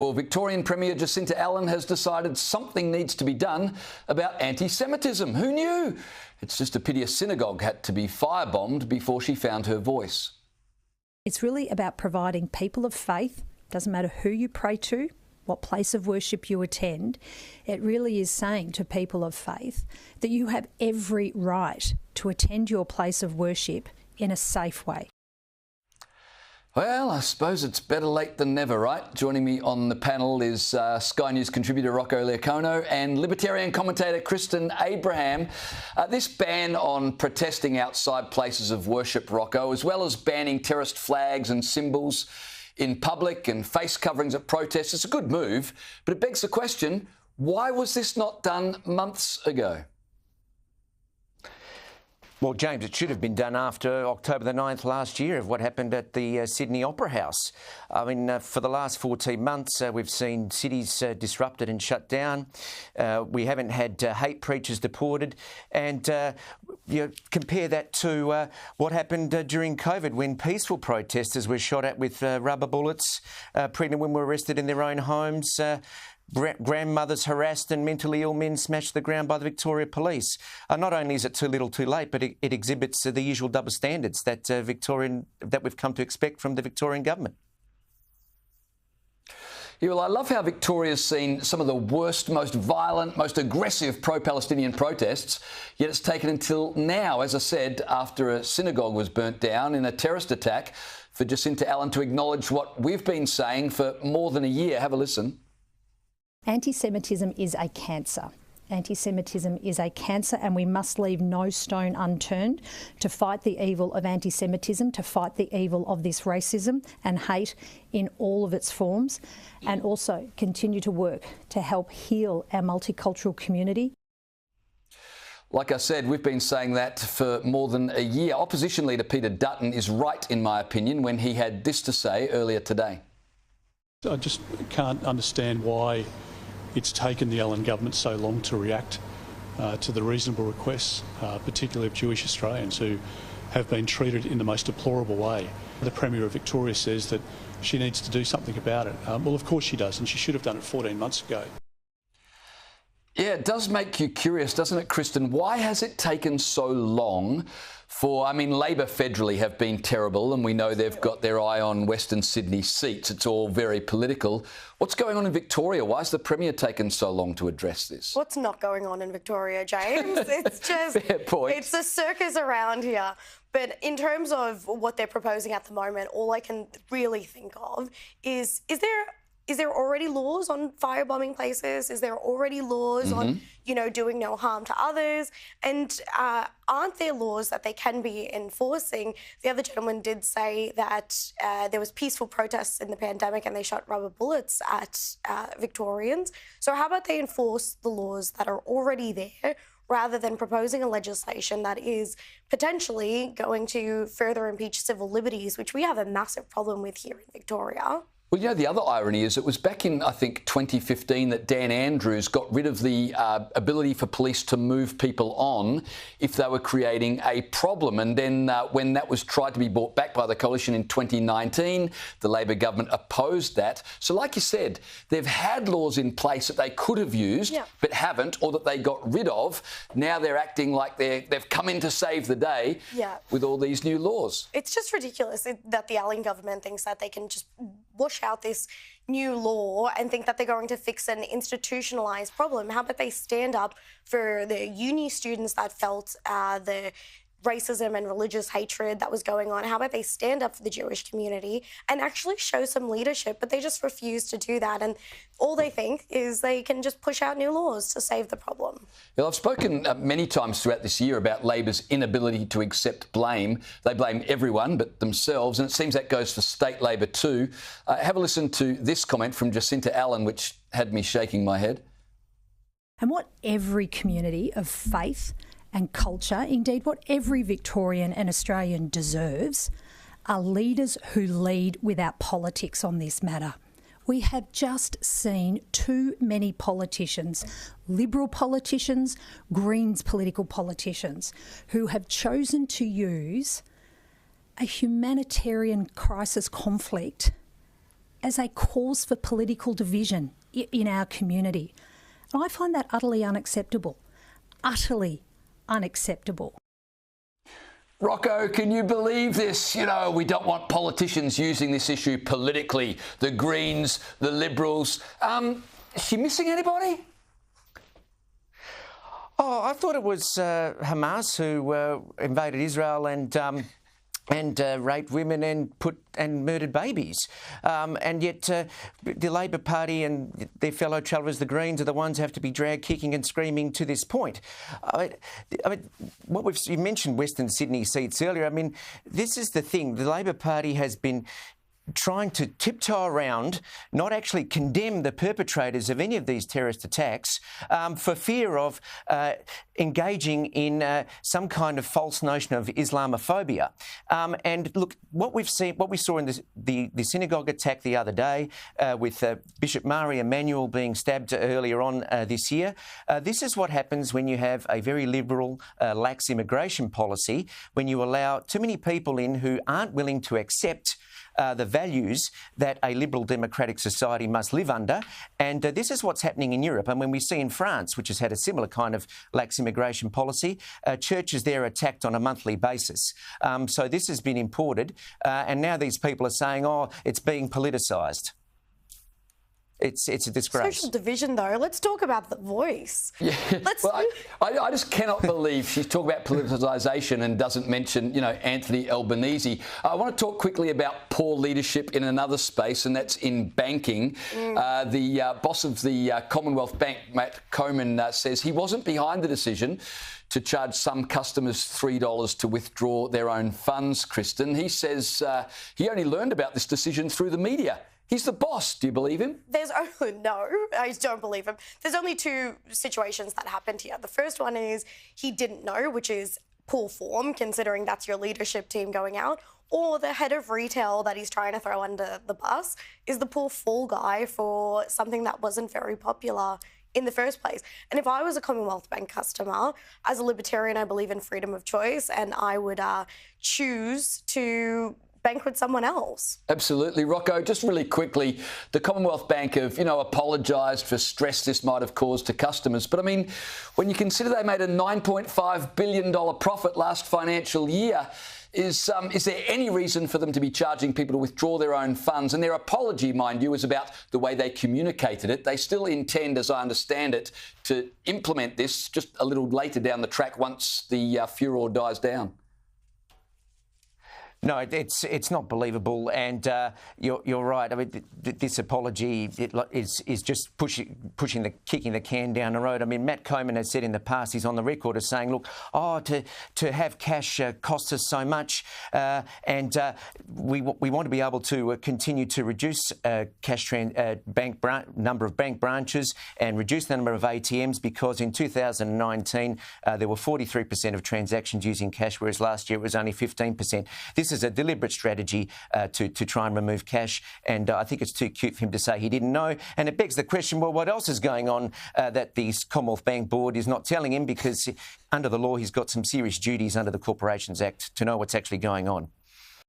Well, Victorian Premier Jacinta Allan has decided something needs to be done about anti-Semitism. Who knew? It's just a pity a synagogue had to be firebombed before she found her voice. It's really about providing people of faith, doesn't matter who you pray to, what place of worship you attend. It really is saying to people of faith that you have every right to attend your place of worship in a safe way. Well, I suppose it's better late than never, right? Joining me on the panel is Sky News contributor Rocco Loiacono and libertarian commentator Kristen Abraham. This ban on protesting outside places of worship, Rocco, as well as banning terrorist flags and symbols in public and face coverings at protests, it's a good move, but it begs the question, why was this not done months ago? Well, James, it should have been done after October the 9th last year of what happened at the Sydney Opera House. I mean, for the last 14 months, we've seen cities disrupted and shut down. We haven't had hate preachers deported. And compare that to what happened during COVID when peaceful protesters were shot at with rubber bullets, pregnant women were arrested in their own homes, grandmothers harassed and mentally ill men smashed to the ground by the Victoria Police. Not only is it too little too late, but it exhibits the usual double standards that we've come to expect from the Victorian government. Yeah, well, I love how Victoria's seen some of the worst, most violent, most aggressive pro-Palestinian protests, yet it's taken until now, as I said, after a synagogue was burnt down in a terrorist attack, for Jacinta Allan to acknowledge what we've been saying for more than a year. Have a listen. Anti-Semitism is a cancer. Anti-Semitism is a cancer, and we must leave no stone unturned to fight the evil of anti-Semitism, to fight the evil of this racism and hate in all of its forms, and also continue to work to help heal our multicultural community. Like I said, we've been saying that for more than a year. Opposition leader Peter Dutton is right, in my opinion, when he had this to say earlier today. I just can't understand why it's taken the Allan government so long to react to the reasonable requests, particularly of Jewish Australians who have been treated in the most deplorable way. The Premier of Victoria says that she needs to do something about it. Well, of course she does, and she should have done it 14 months ago. Yeah, it does make you curious, doesn't it, Kristen? Why has it taken so long for, Labor federally have been terrible, and we know they've got their eye on Western Sydney seats. It's all very political. What's going on in Victoria? Why has the Premier taken so long to address this? What's not going on in Victoria, James? It's just, fair point. It's a circus around here. But in terms of what they're proposing at the moment, all I can really think of is there already laws on firebombing places? Is there already laws on, doing no harm to others? And aren't there laws that they can be enforcing? The other gentleman did say that there was peaceful protests in the pandemic and they shot rubber bullets at Victorians. So how about they enforce the laws that are already there, rather than proposing a legislation that is potentially going to further impeach civil liberties, which we have a massive problem with here in Victoria? Well, the other irony is it was back in, I think, 2015 that Dan Andrews got rid of the ability for police to move people on if they were creating a problem. And then when that was tried to be brought back by the coalition in 2019, the Labor government opposed that. So like you said, they've had laws in place that they could have used but haven't, or that they got rid of. Now they're acting like they've come in to save the day with all these new laws. It's just ridiculous that the Allan government thinks that they can just wash out this new law and think that they're going to fix an institutionalised problem. How about they stand up for the uni students that felt the racism and religious hatred that was going on? How about they stand up for the Jewish community and actually show some leadership? But they just refuse to do that, and all they think is they can just push out new laws to save the problem. Well, I've spoken many times throughout this year about Labor's inability to accept blame. They blame everyone but themselves, and it seems that goes for state Labor too. Have a listen to this comment from Jacinta Allan, which had me shaking my head. And what every community of faith and culture, indeed what every Victorian and Australian deserves, are leaders who lead without politics on this matter. We have just seen too many politicians, Liberal politicians, Greens political politicians, who have chosen to use a humanitarian crisis conflict as a cause for political division in our community. I find that utterly unacceptable. Utterly unacceptable. Rocco, can you believe this? You know, we don't want politicians using this issue politically. The Greens, the Liberals. Is she missing anybody? Oh, I thought it was Hamas who invaded Israel and raped women and murdered babies. And yet the Labor Party and their fellow travellers, the Greens, are the ones who have to be dragged kicking and screaming to this point. I mean, you mentioned Western Sydney seats earlier. I mean, this is the thing. The Labor Party has been trying to tiptoe around, not actually condemn the perpetrators of any of these terrorist attacks for fear of engaging in some kind of false notion of Islamophobia. And look, what we saw in the synagogue attack the other day with Bishop Mari Emanuel being stabbed earlier on this year, this is what happens when you have a very liberal, lax immigration policy, when you allow too many people in who aren't willing to accept the values that a liberal democratic society must live under. And this is what's happening in Europe. And when we see in France, which has had a similar kind of lax immigration policy, churches there are attacked on a monthly basis. So this has been imported. And now these people are saying, oh, it's being politicised. It's a disgrace. Social division, though. Let's talk about The Voice. Yeah. Well, I just cannot believe she's talking about politicisation and doesn't mention, you know, Anthony Albanese. I want to talk quickly about poor leadership in another space, and that's in banking. The boss of the Commonwealth Bank, Matt Comyn, says he wasn't behind the decision to charge some customers $3 to withdraw their own funds, Kristen. He says he only learned about this decision through the media. He's the boss. Do you believe him? No, I don't believe him. There's only two situations that happened here. The first one is he didn't know, which is poor form, considering that's your leadership team going out. Or the head of retail that he's trying to throw under the bus is the poor fall guy for something that wasn't very popular in the first place. And if I was a Commonwealth Bank customer, as a libertarian, I believe in freedom of choice, and I would choose to bank with someone else. Absolutely. Rocco, just really quickly, the Commonwealth Bank have, apologised for stress this might have caused to customers. But I mean, when you consider they made a $9.5 billion profit last financial year, is there any reason for them to be charging people to withdraw their own funds? And their apology, mind you, is about the way they communicated it. They still intend, as I understand it, to implement this just a little later down the track once the furor dies down. No, it's not believable, and you're right. I mean, this apology is just kicking the can down the road. I mean, Matt Comyn has said in the past, he's on the record as saying, look, to have cash costs us so much, and we want to be able to continue to reduce number of bank branches and reduce the number of ATMs, because in 2019 there were 43% of transactions using cash, whereas last year it was only 15%. This is a deliberate strategy to try and remove cash, and I think it's too cute for him to say he didn't know. And it begs the question, well, what else is going on that the Commonwealth Bank Board is not telling him? Because under the law, he's got some serious duties under the Corporations Act to know what's actually going on.